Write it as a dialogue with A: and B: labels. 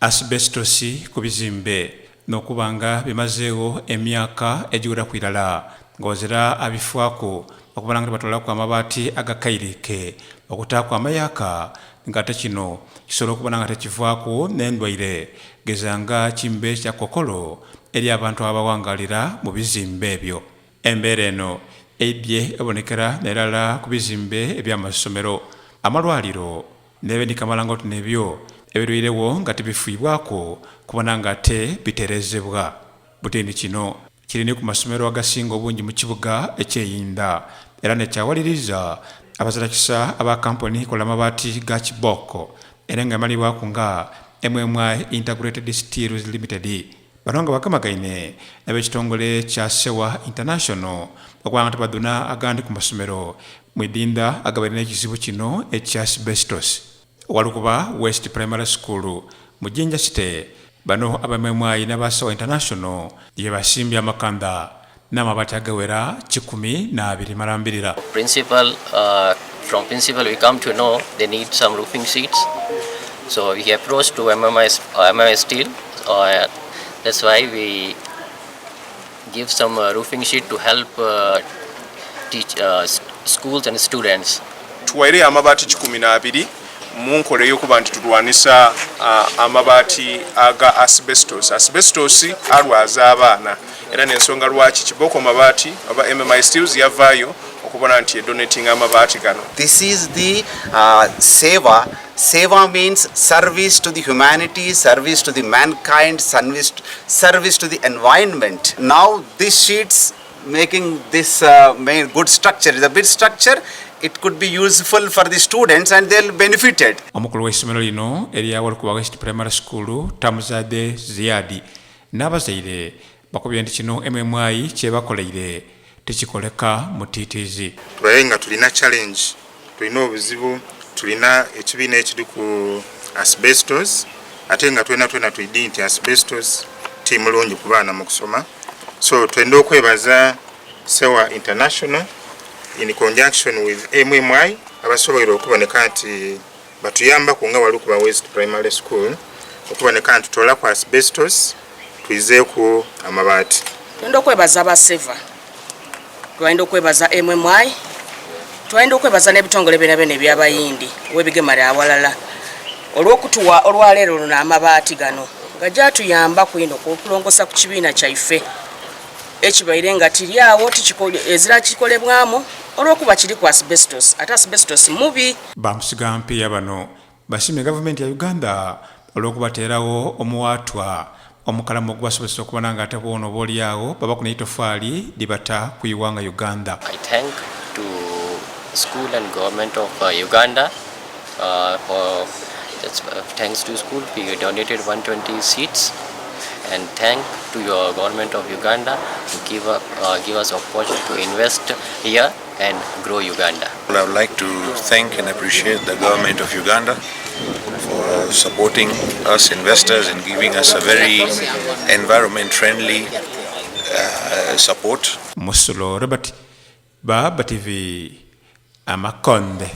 A: Asbestos ku bizimbe n'okubanga bimazeewo emyaka egiwera ku irala ng'ozira abifaako okubanga batolaku amabaati agakayirike okutaako amayaka ng'ate kino kisobola okuba nga tekivaako n'endwaire gezanga kimbe kya kokolo eri abantu abawangalira mu bizimbe ebyo. Embeera eno eibye ebonekera nerala ku bizimbe eby'amasomero, amalwaliro n'ebendikamalangoti n'ebyo ebirwirewo nga tebifiibwako kubona nga ate biterezebwa. Butindi kino kiri ku masomero agasinga obungi mu kibuga ekyeyinda era nekyawaliriza abazarakisa aba kampuni kola mabaati ga Kiboko era nga emalibwako nga MMI Integrated Steels Limited. Bano nga bakamagaine n'ab'ekitongole kya Sewa International okuba nga tebaduna agandi ku masomero mu idinda agabaire n'ekizibu kino ekya Asbestos. Walukuba West Primary School mu Jinja City bano aba MMI n'aba International ye basimbye amakanda n'amabaati agawera 12
B: From principal we come to know they need some roofing sheets, so we approached to MMI Steel. That's why we give some roofing sheet to help teach schools and students.
C: Tuwaire amabaati 12 munkole yokuba nti tulwanisa amabaati aga asbestos. Asbestos alwaza abaana era n'ensonga lwaki Kiboko Mabati oba MMI Steels yavaayo okubona nti donating amabaati gano.
D: This is the Sewa. Sewa means service to the humanity, service to the mankind, service to the environment. Now these sheets making this main good structure, the bit structure, it could be useful for the students and they'll benefit it.
A: Omukulu w'essomero lino erya Walukuba West Primary School Tamuzade Ziyadi n'abazaire bakubye nti kino MMI kyebakoleire tekikoleka mutiitiizi.
E: Tulaye nga tulina challenge, tulina obuzibu, tulina ekibiina ekiri ku asbestos ate nga twena tuyidi nti asbestos ti mulungi ku baana mu kusoma. So twenda okwebaza Sewa International in conjunction with MMI abasobola okuboneka nti batuyamba ku nga Walukuba West Primary School okuboneka nti tutola ku asbestos tuizeeku amabaati.
F: Twenda okwebaza aba Seva, twenda okwebaza MMI, twenda okwebaza n'ebitongole byonna ebyabayindi w'ebigemali awalala olw'okutuwa olwaleero luno amabaati gano nga gyatuyamba kwino okulongosa ku kibiina kyaife ekibaire nga tiriawo ezira kikolebwamu olw'okuba kiri ku asbestos ate asbestos mubi.
A: Bamusiga mpiya bano basimye gavumenti ya Uganda olw'okubateerawo omuwaatwa omukalamu okubasobozesa okubona nga ate boona oba oliawo babako n'eitofaali libata ku iwanga Uganda.
B: I thank to school and government of Uganda for thanks to school we donated 120 seats, and thank to your government of Uganda to give us opportunity to invest here and grow Uganda.
G: I would like to thank and appreciate the government of Uganda for supporting us investors and giving us a very environment friendly support.
A: Musulo Robert Baba TV Amakonde.